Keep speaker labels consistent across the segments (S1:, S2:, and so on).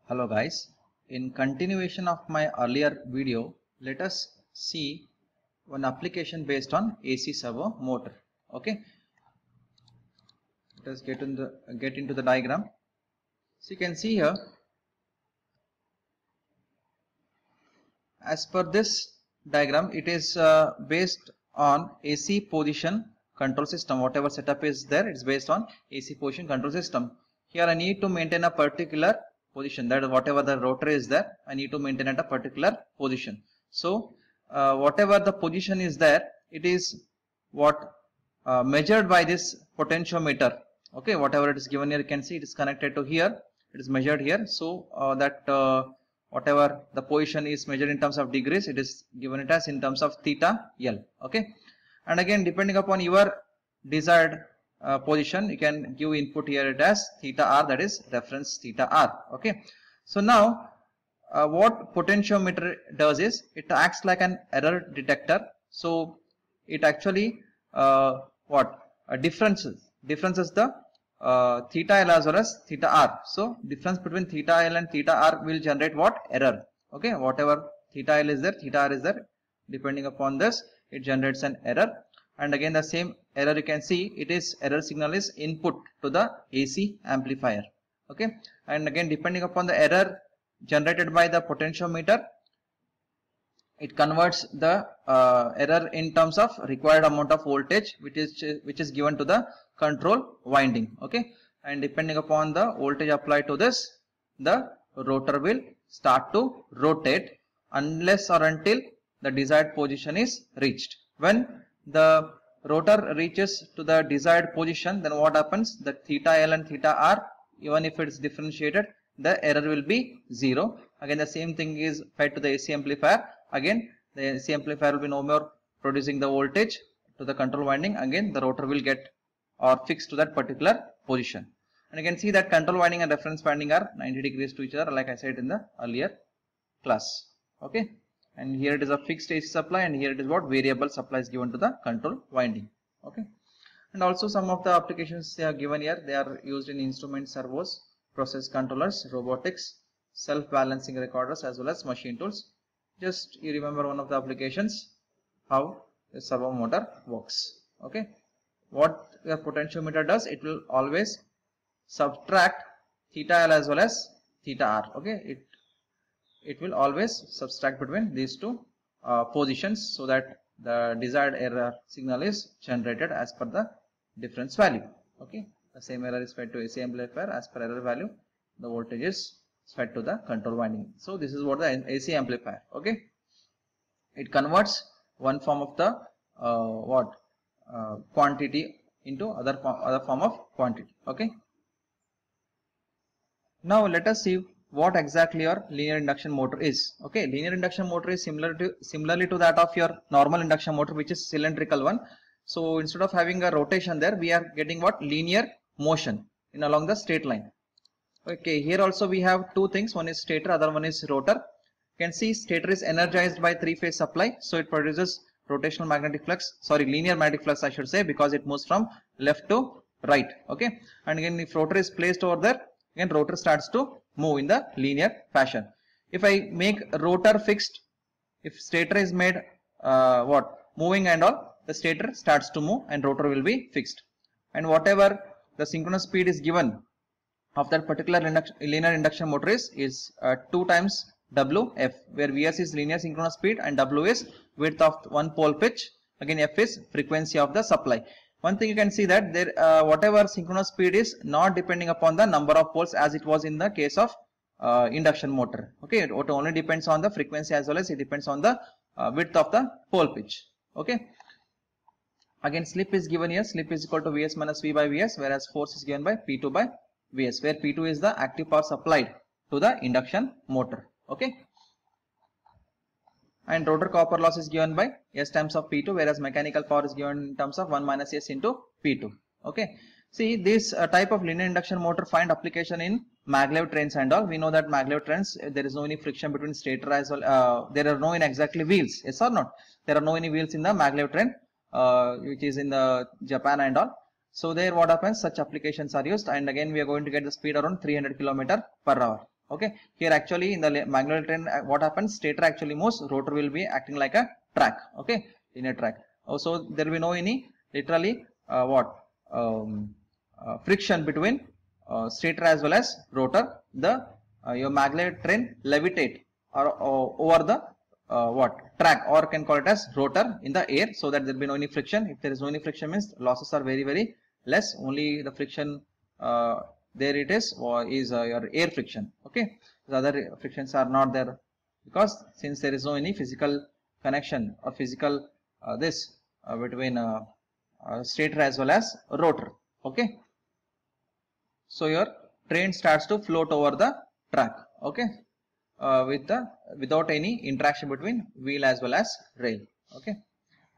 S1: Hello guys, in continuation of my earlier video, let us see one application based on AC servo motor. Okay, let us get into the diagram. So you can see here, as per this diagram, it is based on AC position control system. Whatever setup is there, it's based on AC position control system. Here I need to maintain a particular position, that whatever the rotor is there, I need to maintain at a particular position. So whatever the position is there, it is what measured by this potentiometer. Okay, whatever it is given here, you can see it is connected to here, it is measured here. So whatever the position is measured in terms of degrees, it is given it as in terms of theta L. Okay, and again depending upon your desired position, you can give input here it as theta R, that is reference theta R. Okay, so now what potentiometer does is it acts like an error detector. So it actually differences the theta L as well as theta R. So difference between theta L and theta R will generate what? Error. Okay, whatever theta L is there, theta R is there, depending upon this it generates an error. And again the same error, you can see it is error signal is input to the AC amplifier. Okay, and again depending upon the error generated by the potentiometer, it converts the error in terms of required amount of voltage which is given to the control winding. Okay, and depending upon the voltage applied to this, the rotor will start to rotate unless or until the desired position is reached. When the rotor reaches to the desired position, then what happens? The theta L and theta R, even if it is differentiated, the error will be 0. Again the same thing is fed to the AC amplifier. Again the AC amplifier will be no more producing the voltage to the control winding. Again the rotor will get or fixed to that particular position. And you can see that control winding and reference winding are 90 degrees to each other, like I said in the earlier class. Okay, and here it is a fixed AC supply, and here it is what variable supply is given to the control winding. Okay, and also some of the applications they are given here, they are used in instrument servos, process controllers, robotics, self-balancing recorders, as well as machine tools. Just you remember one of the applications, how the servo motor works. Okay, what the potentiometer does, it will always subtract theta L as well as theta R. Okay, it will always subtract between these two positions, so that the desired error signal is generated as per the difference value. Okay, the same error is fed to AC amplifier, as per error value the voltage is fed to the control winding. So this is what the AC amplifier. Okay, it converts one form of the quantity into other form of quantity. Okay, now let us see what exactly your linear induction motor is. Okay, linear induction motor is similarly to that of your normal induction motor, which is cylindrical one. So instead of having a rotation there, we are getting what? Linear motion in along the straight line. Okay, here also we have two things, one is stator, other one is rotor. You can see stator is energized by three-phase supply, so it produces rotational magnetic flux, linear magnetic flux I should say, because it moves from left to right. Okay, and again if rotor is placed over there, again rotor starts to move in the linear fashion. If I make rotor fixed, if stator is made moving and all, the stator starts to move and rotor will be fixed. And whatever the synchronous speed is given of that particular linear induction motor is 2 times Wf, where Vs is linear synchronous speed and W is width of one pole pitch. Again F is frequency of the supply. One thing you can see that there whatever synchronous speed is not depending upon the number of poles as it was in the case of induction motor. Okay, it only depends on the frequency as well as it depends on the width of the pole pitch. Okay, again slip is given here, slip is equal to Vs minus V by Vs, whereas force is given by P2 by Vs, where P2 is the active power supplied to the induction motor. Okay, and rotor copper loss is given by S times of P2, whereas mechanical power is given in terms of 1 minus S into P2. Okay, see this type of linear induction motor find application in maglev trains and all. We know that maglev trains, there is no any friction between stator as well, there are no any exactly wheels, yes or not? There are no any wheels in the maglev train which is in the Japan and all. So there what happens, such applications are used, and again we are going to get the speed around 300 km/h. Okay, here actually in the magnetic train, what happens? Stator actually moves, rotor will be acting like a track. Okay, linear track. Also, there will be no any literally friction between stator as well as rotor. The your magnetic train levitate or over the track, or can call it as rotor in the air, so that there will be no any friction. If there is no any friction, means losses are very less. Only the friction there it is, or is your air friction. Okay, the other frictions are not there, because since there is no any physical connection or physical between stator as well as rotor. Okay, so your train starts to float over the track. Okay, without any interaction between wheel as well as rail. Okay,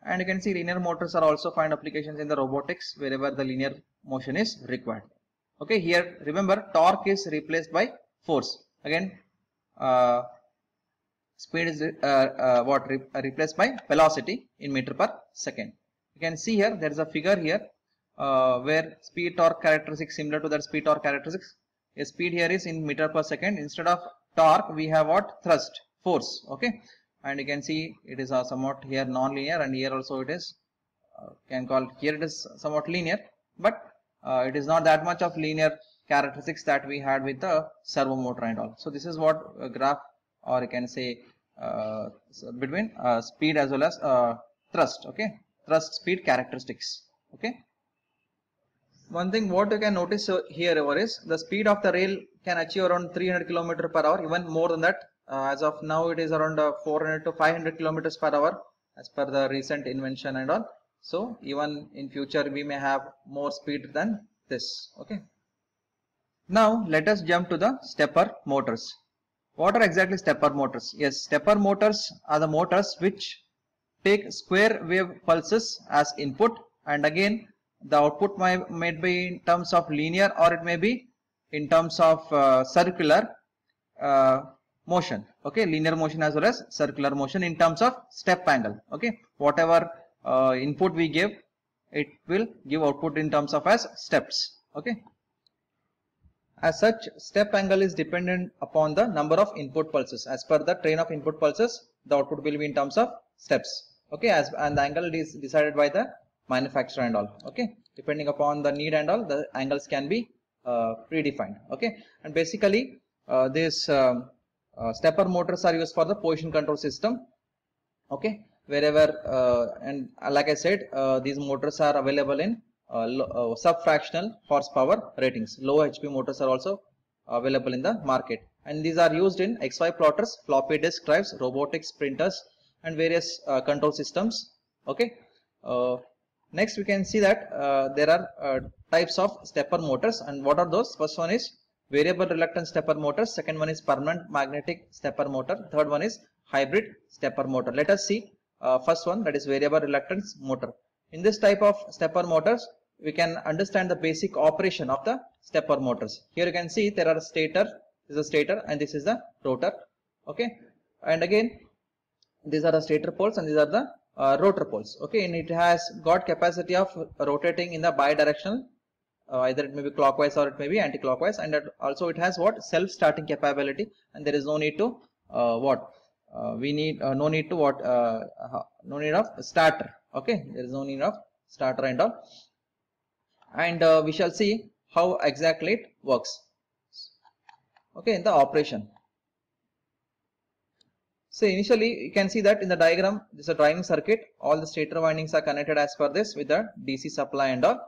S1: and you can see linear motors are also find applications in the robotics wherever the linear motion is required. Okay, here remember torque is replaced by force. Again, speed is replaced by velocity in meter per second. You can see here there is a figure here where speed torque characteristics similar to that speed torque characteristics. A speed here is in meter per second. Instead of torque, we have what? Thrust, force. Okay, and you can see it is somewhat here non-linear, and here also it is can call here it is somewhat linear, but it is not that much of linear characteristics that we had with the servo motor and all. So this is what graph, or you can say between speed as well as thrust. Okay, thrust speed characteristics. Okay, one thing what you can notice here over is the speed of the rail can achieve around 300 km per hour, even more than that. As of now it is around 400 to 500 kilometers per hour as per the recent invention and all. So even in future we may have more speed than this. Okay, now let us jump to the stepper motors. What are exactly stepper motors? Yes, stepper motors are the motors which take square wave pulses as input, and again the output may be in terms of linear, or it may be in terms of circular motion. Okay, linear motion as well as circular motion in terms of step angle. Okay, whatever input we give, it will give output in terms of as steps. Okay, as such, step angle is dependent upon the number of input pulses. As per the train of input pulses, the output will be in terms of steps. Okay, and the angle is decided by the manufacturer and all. Okay, depending upon the need and all, the angles can be predefined. Okay, and basically these stepper motors are used for the position control system. Okay, wherever and like I said, these motors are available in sub-fractional horsepower ratings. Low HP motors are also available in the market, and these are used in XY plotters, floppy disk drives, robotics, printers, and various control systems. Okay, next we can see that there are types of stepper motors, and what are those? First one is variable reluctance stepper motor, second one is permanent magnetic stepper motor, third one is hybrid stepper motor. Let us see first one, that is variable reluctance motor. In this type of stepper motors, we can understand the basic operation of the stepper motors. Here you can see there are stator, this is a stator and this is the rotor. Okay, and again these are the stator poles and these are the rotor poles. Okay, and it has got capacity of rotating in the bidirectional, either it may be clockwise or it may be anti-clockwise, and also it has what? Self-starting capability, and there is no need to no need of starter. Okay, there is no need of starter and all, and we shall see how exactly it works. Okay, in the operation. So initially you can see that in the diagram this is a driving circuit. All the stator windings are connected as per this with the DC supply and all.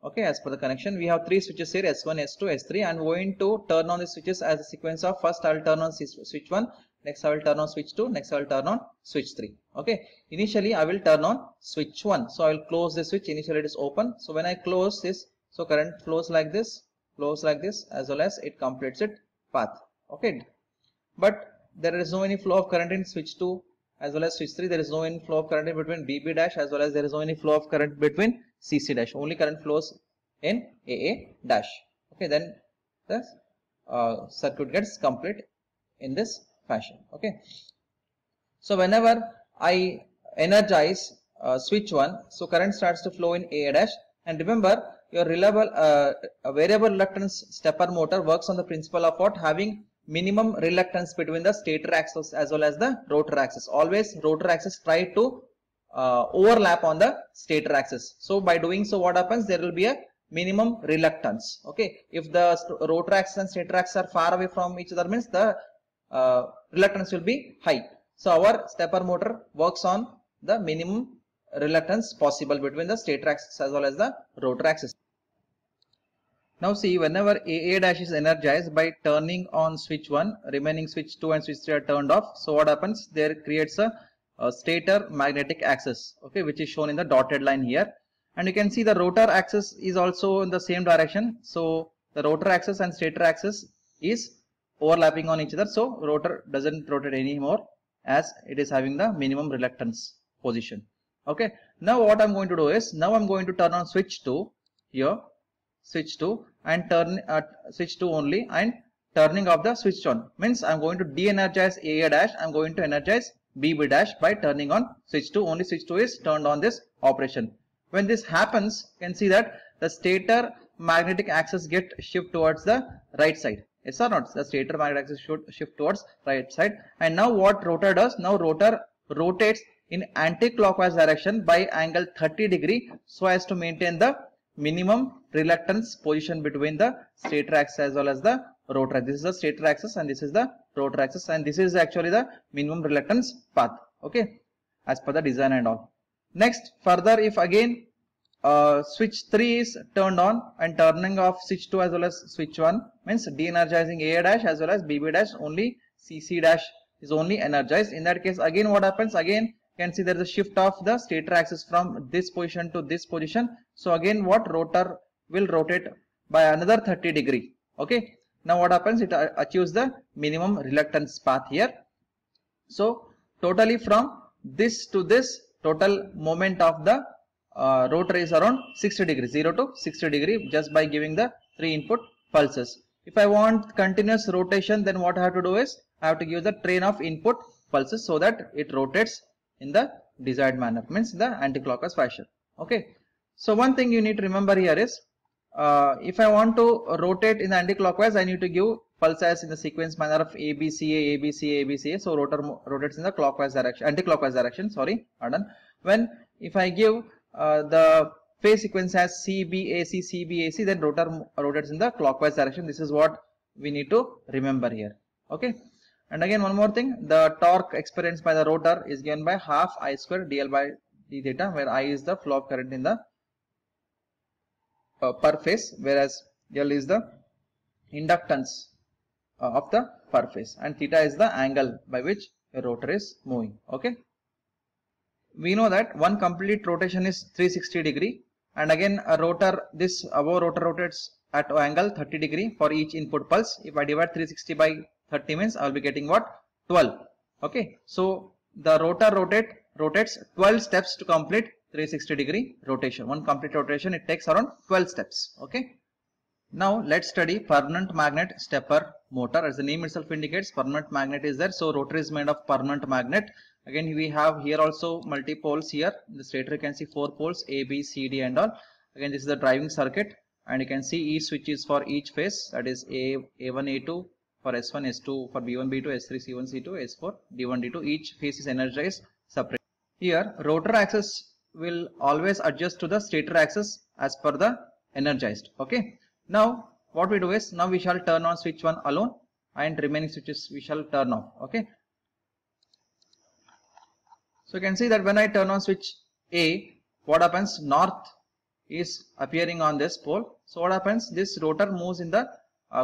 S1: Okay, as per the connection, we have three switches here, S1, S2, S3, and going to turn on the switches as a sequence of first I will turn on switch 1, next I will turn on switch 2, next I will turn on switch 3. Okay, initially I will turn on switch 1, so I will close the switch. Initially it is open, so when I close this, so current flows like this, as well as it completes its path. Okay, but there is no any flow of current in switch 2 as well as switch 3. There is no any flow of current in between BB dash, as well as there is no any flow of current between CC dash. Only current flows in AA dash. Okay, then the circuit gets complete in this fashion. Okay, so whenever I energize switch 1, so current starts to flow in AA dash. And remember, your reliable variable reluctance stepper motor works on the principle of what? Having minimum reluctance between the stator axis as well as the rotor axis. Always rotor axis try to overlap on the stator axis. So by doing so, what happens? There will be a minimum reluctance. Okay, if the rotor axis and stator axis are far away from each other, means the reluctance will be high. So our stepper motor works on the minimum reluctance possible between the stator axis as well as the rotor axis. Now see, whenever AA dash is energized by turning on switch 1, remaining switch 2 and switch 3 are turned off. So what happens? There creates a stator magnetic axis, okay, which is shown in the dotted line here. And you can see the rotor axis is also in the same direction. So the rotor axis and stator axis is overlapping on each other. So rotor doesn't rotate anymore as it is having the minimum reluctance position. Okay. Now what I'm going to do is, now I'm going to turn on switch 2 here, switch 2 and turn switch 2 only, and turning off the switch 1 means I'm going to de-energize AA dash. I'm going to energize BB dash by turning on switch 2. Only switch 2 is turned on this operation. When this happens, you can see that the stator magnetic axis get shift towards the right side. Yes or not? The stator magnetic axis should shift towards right side. And now what rotor does? Now rotor rotates in anti-clockwise direction by angle 30 degree so as to maintain the minimum reluctance position between the stator axis as well as the rotor. This is the stator axis and this is the rotor axis, and this is actually the minimum reluctance path, okay, as per the design and all. Next, further, if again switch 3 is turned on and turning off switch 2 as well as switch 1 means de-energizing AA dash as well as BB dash, only CC dash is only energized. In that case, again what happens? Again you can see there is a shift of the stator axis from this position to this position. So again what rotor will rotate by another 30 degree. Okay. Now what happens? It achieves the minimum reluctance path here. So totally from this to this, total moment of the rotor is around 60 degrees, 0 to 60 degree, just by giving the 3 input pulses. If I want continuous rotation, then what I have to do is I have to give the train of input pulses so that it rotates in the desired manner, means the anti-clockwise fashion. Okay. So one thing you need to remember here is if I want to rotate in the anti-clockwise, I need to give pulses in the sequence manner of ABCA, ABCA, ABCA. So rotor rotates in the clockwise direction, anti-clockwise direction. Sorry, pardon. When if I give the phase sequence as CBAC, CBAC, then rotor rotates in the clockwise direction. This is what we need to remember here. Okay. And again, one more thing: the torque experienced by the rotor is given by half I square dl by d theta, where I is the flow of current in the per phase, whereas L is the inductance of the per phase, and theta is the angle by which a rotor is moving. Okay. We know that one complete rotation is 360 degree, and again a rotor, this above rotor rotates at angle 30 degree for each input pulse. If I divide 360 by 30 means I will be getting what? 12. Okay. So the rotor rotates 12 steps to complete 360 degree rotation. One complete rotation, it takes around 12 steps. Okay. Now let's study permanent magnet stepper motor. As the name itself indicates, permanent magnet is there. So rotor is made of permanent magnet. Again, we have here also multi poles here. In the stator you can see 4 poles A, B, C, D and all. Again, this is the driving circuit, and you can see each switch is for each phase, that is A1, A2 for S1, S2 for B1, B2, S3, C1, C2, S4, D1, D2. Each phase is energized separate. Here rotor axis will always adjust to the stator axis as per the energized. Okay. Now what we do is, now we shall turn on switch 1 alone and remaining switches we shall turn off. Okay. So you can see that when I turn on switch A, what happens? North is appearing on this pole. So what happens? This rotor moves in the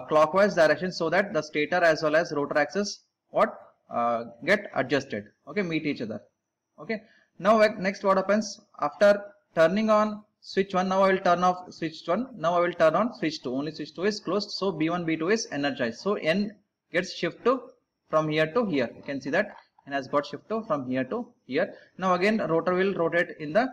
S1: clockwise direction so that the stator as well as rotor axis get adjusted. Okay, meet each other. Okay. Now next what happens? After turning on switch 1, now I will turn off switch 1. Now I will turn on switch 2. Only switch 2 is closed. So B1, B2 is energized. So N gets shift to from here to here. You can see that N has got shift to from here to here. Now again rotor will rotate in the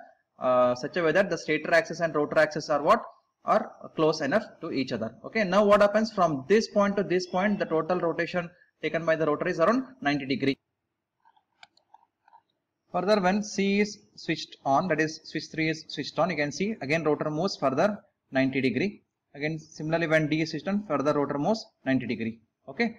S1: such a way that the stator axis and rotor axis are what? Are close enough to each other. Okay. Now what happens? From this point to this point, the total rotation taken by the rotor is around 90 degree. Further, when C is switched on, that is switch 3 is switched on, you can see again rotor moves further 90 degree. Again similarly when D is switched on, further rotor moves 90 degree. Okay.